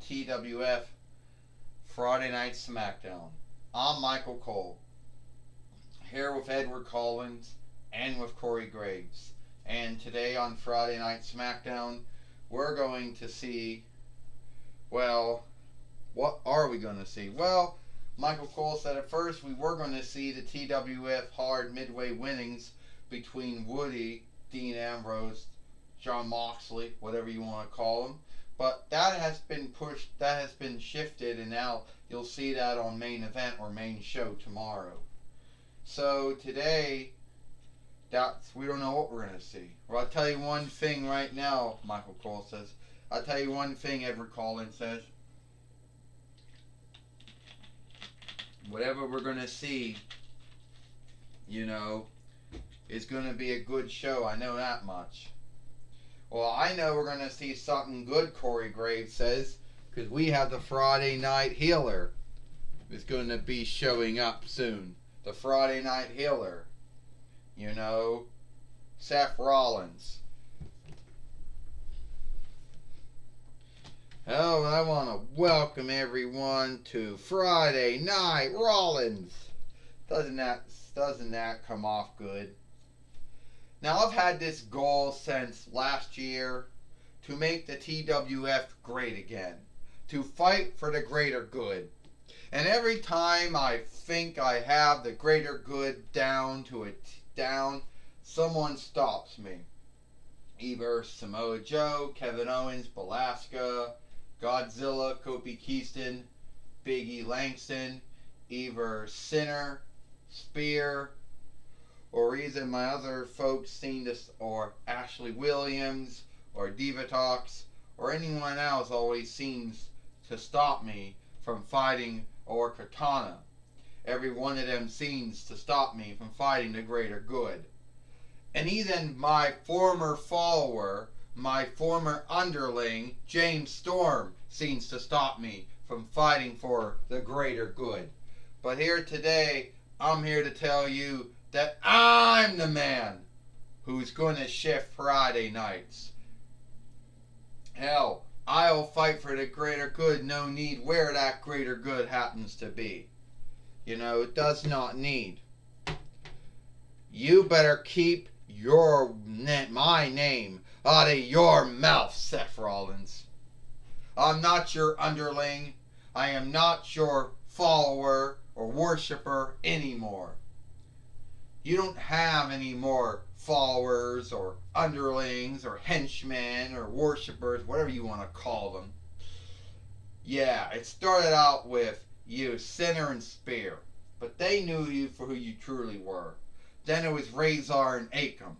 TWF Friday Night Smackdown. I'm Michael Cole, here with Edward Collins and with Corey Graves. And today on Friday Night Smackdown, we're going to see, well, what are we going to see? Well, Michael Cole said at first we were going to see the TWF Hard Midway winnings between Woody, Dean Ambrose, John Moxley, whatever you want to call them. But that has been pushed, that has been shifted, and now you'll see that on main event or main show tomorrow. So today, we don't know what we're going to see. Well, I'll tell you one thing right now, Michael Cole says. I'll tell you one thing, Edward Collins says. Whatever we're going to see, is going to be a good show. I know that much. Well, I know we're going to see something good, Corey Graves says, because we have the Friday Night Healer is going to be showing up soon. The Friday Night Healer. Seth Rollins. Oh, I want to welcome everyone to Friday Night Rollins. Doesn't that come off good? Now, I've had this goal since last year to make the TWF great again, to fight for the greater good. And every time I think I have the greater good down, someone stops me. Either Samoa Joe, Kevin Owens, Belasca, Godzilla, Kofi Kingston, Big E Langston, either Sinner, Spear, or either my other folks seen this, or Ashley Williams, or Divatox, or anyone else always seems to stop me from fighting, or Katana. Every one of them seems to stop me from fighting the greater good. And even my former follower, my former underling, James Storm, seems to stop me from fighting for the greater good. But here today, I'm here to tell you that I'm the man who's going to shift Friday nights. Hell, I'll fight for the greater good, no need where that greater good happens to be. It does not need. You better keep my name out of your mouth, Seth Rollins. I'm not your underling. I am not your follower or worshiper anymore. You don't have any more followers or underlings or henchmen or worshippers, whatever you want to call them. Yeah, it started out with you, Sinner and Spear, but they knew you for who you truly were. Then it was Razor and Akam,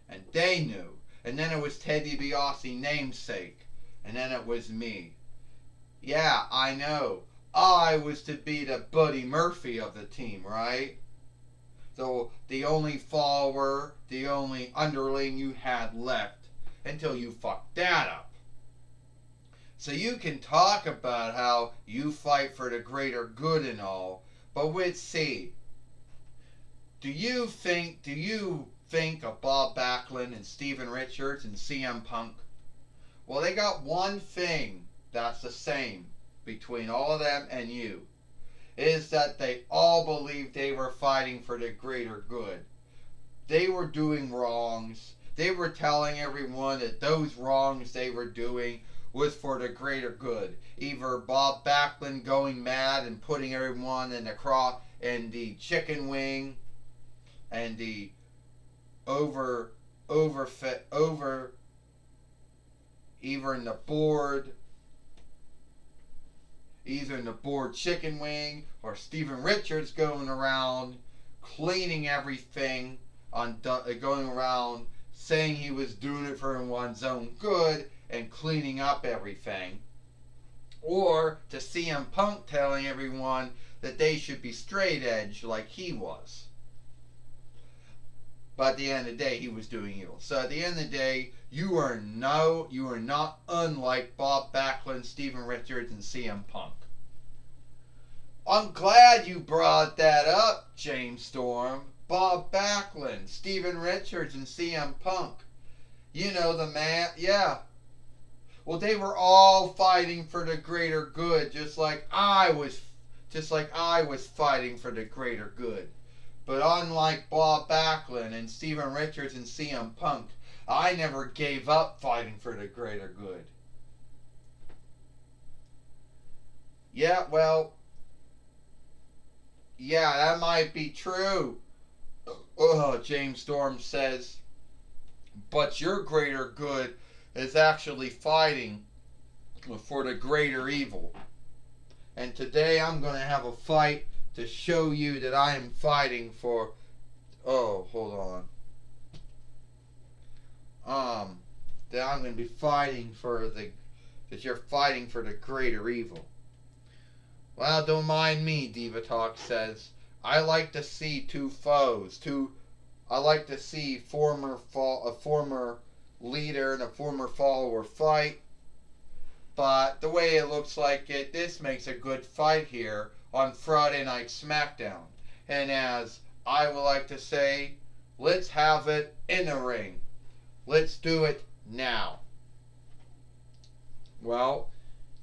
and they knew. And then it was Ted DiBiase, namesake, and then it was me. Yeah, I know. I was to be the Buddy Murphy of the team, right? So the only follower, the only underling you had left until you fucked that up. So you can talk about how you fight for the greater good and all, but let's see. Do you think of Bob Backlund and Steven Richards and CM Punk? Well, they got one thing that's the same between all of them and you. Is that they all believed they were fighting for the greater good. They were doing wrongs. They were telling everyone that those wrongs they were doing was for the greater good. Either Bob Backlund going mad and putting everyone in the chicken wing and the either in the board chicken wing, or Steven Richards going around cleaning everything, going around saying he was doing it for one's own good and cleaning up everything. Or to CM Punk telling everyone that they should be straight edge like he was. But at the end of the day, he was doing evil. So at the end of the day, you are not unlike Bob Backlund, Steven Richards, and CM Punk. I'm glad you brought that up, James Storm. Bob Backlund, Steven Richards, and CM Punk. The man, yeah. Well, they were all fighting for the greater good, just like I was fighting for the greater good. But unlike Bob Backlund and Steven Richards and CM Punk, I never gave up fighting for the greater good. Yeah, well, yeah, that might be true. James Storm says, but your greater good is actually fighting for the greater evil. And today I'm going to have a fight to show you that I am fighting for... Oh, hold on. That I'm going to be fighting for the... That you're fighting for the greater evil. Well, don't mind me, Diva Talk says. I like to see two foes. I like to see a former leader and a former follower fight. But the way it looks like this makes a good fight here on Friday Night Smackdown. And as I would like to say, let's have it in the ring. Let's do it now. Well,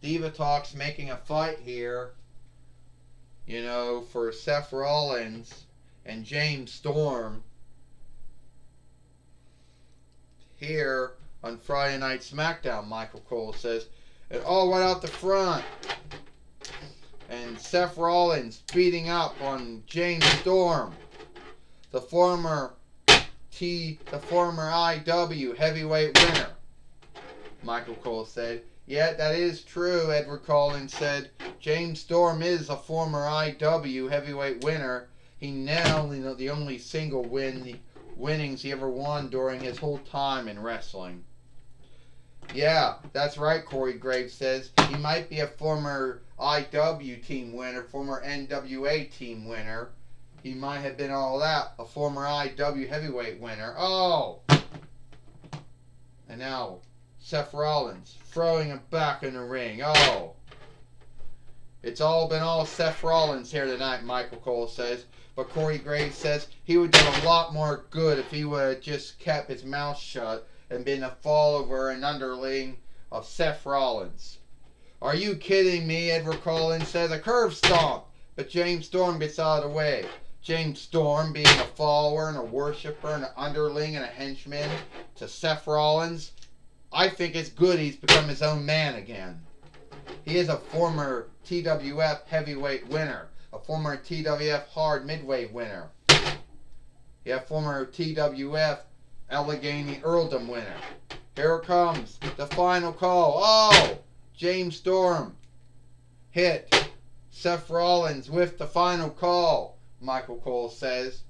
Diva Talk's making a fight here, you know, for Seth Rollins and James Storm here on Friday Night Smackdown, Michael Cole says. And all right out the front. And Seth Rollins beating up on James Storm, the former IW heavyweight winner. Michael Cole said. Yeah, that is true, Edward Collins said. James Storm is a former IW heavyweight winner. He now the only single winnings he ever won during his whole time in wrestling. Yeah, that's right, Corey Graves says. He might be a former IW team winner, former NWA team winner. He might have been all that, a former IW heavyweight winner. Oh! And now, Seth Rollins throwing him back in the ring. Oh! It's all been all Seth Rollins here tonight, Michael Cole says. But Corey Graves says he would do a lot more good if he would have just kept his mouth shut and been a follower and underling of Seth Rollins. Are you kidding me? Edward Collins says. A curve stomp. But James Storm gets out of the way. James Storm being a follower and a worshiper and an underling and a henchman to Seth Rollins. I think it's good he's become his own man again. He is a former TWF heavyweight winner. A former TWF hard midweight winner. Yeah, former TWF Allegheny Earldom winner. Here it comes. The final call. Oh! James Storm hit Seth Rollins with the final call, Michael Cole says.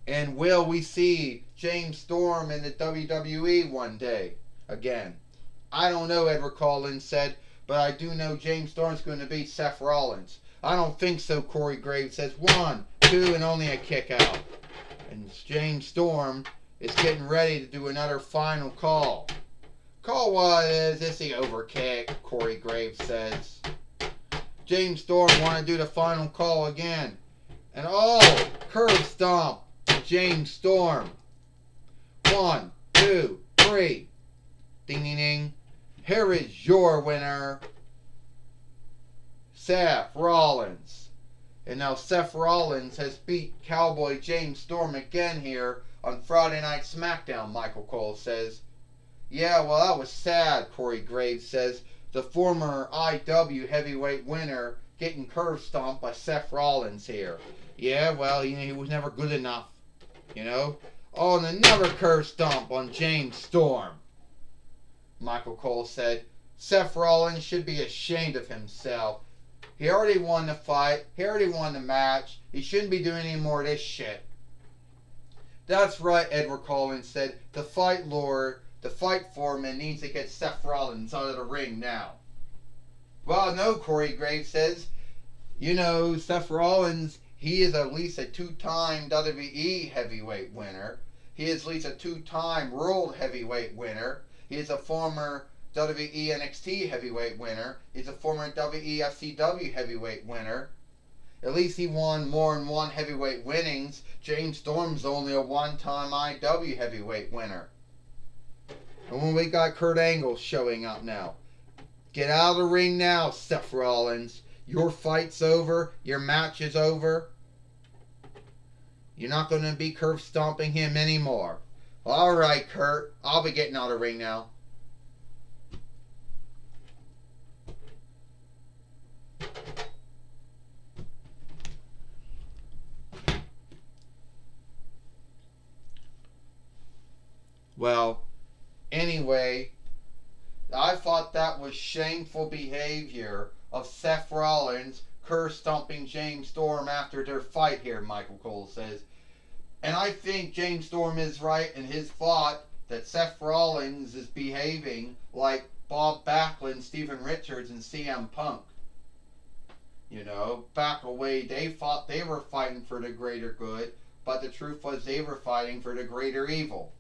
And will we see James Storm in the WWE one day again? I don't know, Edward Collins said, but I do know James Storm's going to beat Seth Rollins. I don't think so, Corey Graves says. 1, 2, and only a kick out. And James Storm is getting ready to do another final call. Call was, is the overkick, Corey Graves says. James Storm want to do the final call again. And oh, curve stomp, James Storm. 1, 2, 3. Ding, ding, ding. Here is your winner, Seth Rollins. And now Seth Rollins has beat Cowboy James Storm again here on Friday Night Smackdown, Michael Cole says. Yeah, well, that was sad, Corey Graves says. The former IW heavyweight winner getting curve stomped by Seth Rollins here. Yeah, well, he was never good enough, you know. Oh, and another curve stomp on James Storm. Michael Cole said, Seth Rollins should be ashamed of himself. He already won the fight. He already won the match. He shouldn't be doing any more of this shit. That's right, Edward Collins said. The fight foreman needs to get Seth Rollins out of the ring now. Well, no, Corey Graves says. You know, Seth Rollins, he is at least a 2-time WWE heavyweight winner. He is at least a 2-time World Heavyweight winner. He is a former WWE NXT heavyweight winner. He's a former WEFCW heavyweight winner. At least he won more than one heavyweight winnings. James Storm's only a 1-time IW heavyweight winner. And when we got Kurt Angle showing up now. Get out of the ring now, Seth Rollins. Your fight's over. Your match is over. You're not going to be curb stomping him anymore. Alright, Kurt. I'll be getting out of the ring now. Well, anyway, I thought that was shameful behavior of Seth Rollins curb stomping James Storm after their fight here, Michael Cole says. And I think James Storm is right in his thought that Seth Rollins is behaving like Bob Backlund, Steven Richards, and CM Punk. You know, back away they thought they were fighting for the greater good, but the truth was they were fighting for the greater evil,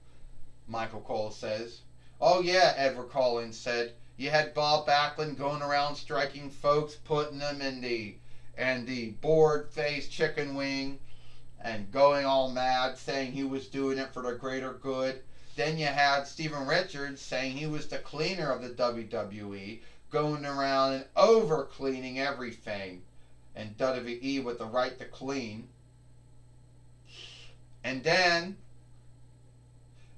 Michael Cole says. Oh yeah, Edward Collins said, you had Bob Backlund going around striking folks, putting them in the board-faced chicken wing, and going all mad, saying he was doing it for the greater good. Then you had Steven Richards saying he was the cleaner of the WWE, going around and over-cleaning everything, and WWE with the right to clean. And then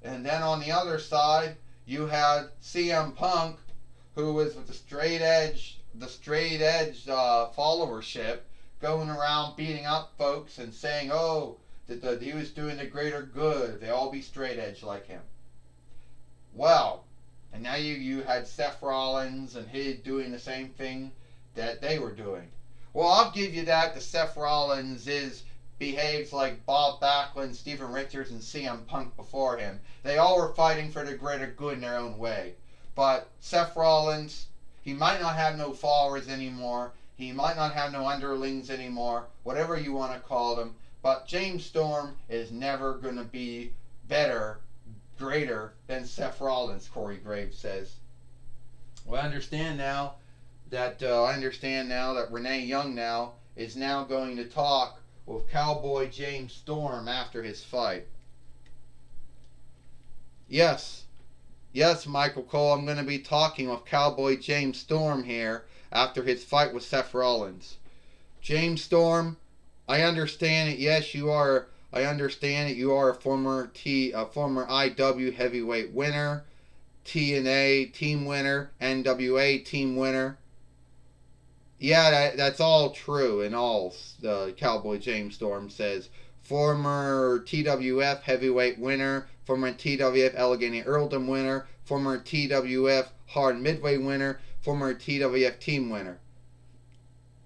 on the other side, you had CM Punk, who was with the straight edge followership, going around beating up folks and saying, oh, that he was doing the greater good. They all be straight edge like him. Well, and now you had Seth Rollins and he doing the same thing that they were doing. Well, I'll give you that. The Seth Rollins behaves like Bob Backlund, Steven Richards, and CM Punk before him. They all were fighting for the greater good in their own way. But Seth Rollins, he might not have no followers anymore. He might not have no underlings anymore. Whatever you want to call them. But James Storm is never going to be better, greater than Seth Rollins, Corey Graves says. Well, I understand now that Renee Young now is now going to talk with Cowboy James Storm after his fight. Yes, Michael Cole, I'm going to be talking with Cowboy James Storm here after his fight with Seth Rollins. James Storm, I understand it. Yes, you are. I understand it. You are a former IW heavyweight winner, TNA team winner, NWA team winner. Yeah, that's all true and all, Cowboy James Storm says. Former TWF heavyweight winner, former TWF Allegheny Earldom winner, former TWF Hard Midway winner, former TWF team winner.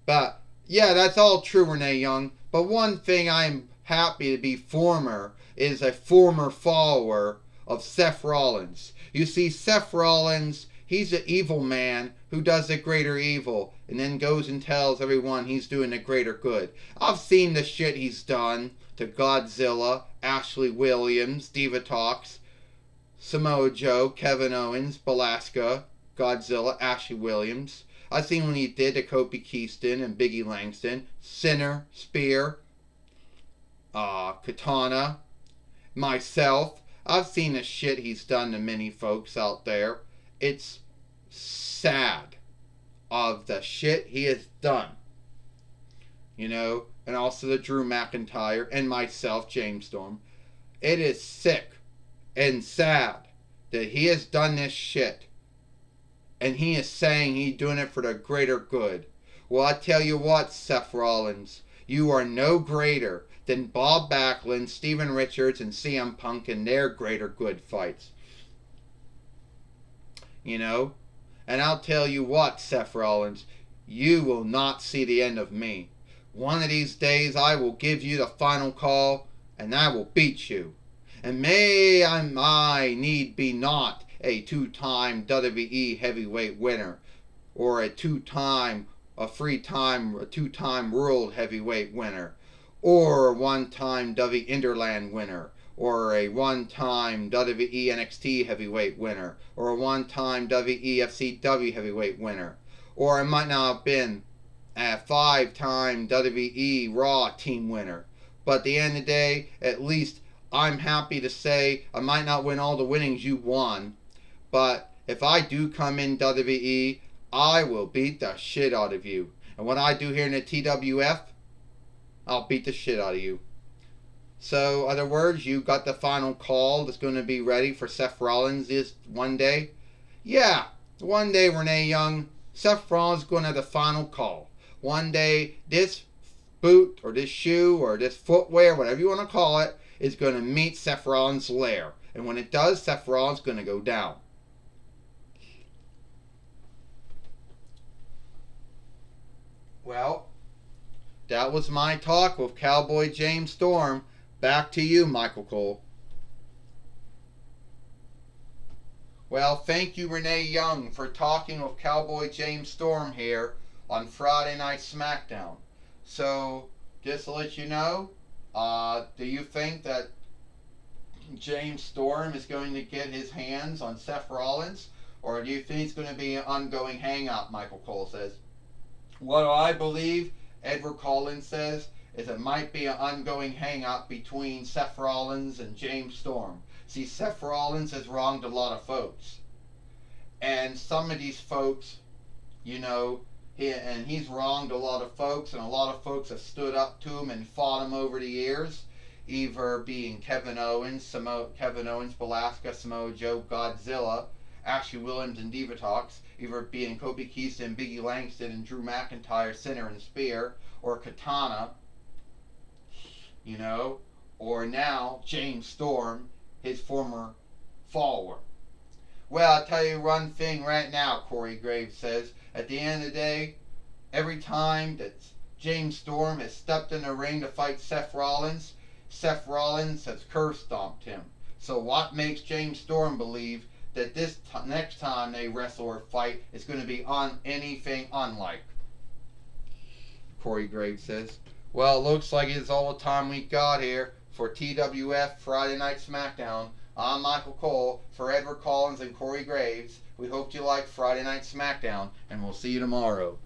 But, yeah, that's all true, Renee Young. But one thing I'm happy to be is a former follower of Seth Rollins. You see, Seth Rollins, he's an evil man who does the greater evil and then goes and tells everyone he's doing the greater good. I've seen the shit he's done to Godzilla, Ashley Williams, Diva Talks, Samoa Joe, Kevin Owens, Belasca, Godzilla, Ashley Williams. I've seen what he did to Kofi Kingston and Biggie Langston, Sinner, Spear, Katana, myself. I've seen the shit he's done to many folks out there. It's sad of the shit he has done. You know, and also the Drew McIntyre and myself, James Storm. It is sick and sad that he has done this shit. And he is saying he's doing it for the greater good. Well, I tell you what, Seth Rollins, you are no greater than Bob Backlund, Steven Richards, and CM Punk in their greater good fights. You know? And I'll tell you what, Seth Rollins, you will not see the end of me. One of these days I will give you the final call, and I will beat you. And may I need be not a two-time WWE heavyweight winner, or a two-time world heavyweight winner, or a one-time WWE Interland winner, or a one-time WWE NXT heavyweight winner, or a one-time WWE FCW heavyweight winner, or I might not have been a 5-time WWE Raw team winner. But at the end of the day, at least I'm happy to say I might not win all the winnings you won, But if I do come in WWE, I will beat the shit out of you. And what I do here in the TWF, I'll beat the shit out of you. So, other words, you got the final call that's going to be ready for Seth Rollins this one day? Yeah, one day, Renee Young, Seth Rollins is going to have the final call. One day, this boot or this shoe or this footwear, whatever you want to call it, is going to meet Seth Rollins' lair. And when it does, Seth Rollins is going to go down. Well, that was my talk with Cowboy James Storm. Back to you, Michael Cole. Well, thank you, Renee Young, for talking with Cowboy James Storm here on Friday Night Smackdown. So, just to let you know, do you think that James Storm is going to get his hands on Seth Rollins? Or do you think it's going to be an ongoing hangout, Michael Cole says? What I believe, Edward Collins says, is it might be an ongoing hangout between Seth Rollins and James Storm. See, Seth Rollins has wronged a lot of folks. And some of these folks, you know, he's wronged a lot of folks, and a lot of folks have stood up to him and fought him over the years. Either being Kevin Owens, Velasquez, Samoa Joe, Godzilla, Ashley Williams and Divatox, either being Kobe Keaston, Biggie Langston, and Drew McIntyre, Sinner and Spear, or Katana, you know, or now James Storm, his former follower. Well, I'll tell you one thing right now, Corey Graves says. At the end of the day, every time that James Storm has stepped in the ring to fight Seth Rollins has curse stomped him. So what makes James Storm believe that this next time they wrestle or fight is going to be on anything unlike? Corey Graves says. Well, it looks like it's all the time we got here for TWF Friday Night Smackdown. I'm Michael Cole for Edward Collins and Corey Graves. We hope you like Friday Night Smackdown, and we'll see you tomorrow.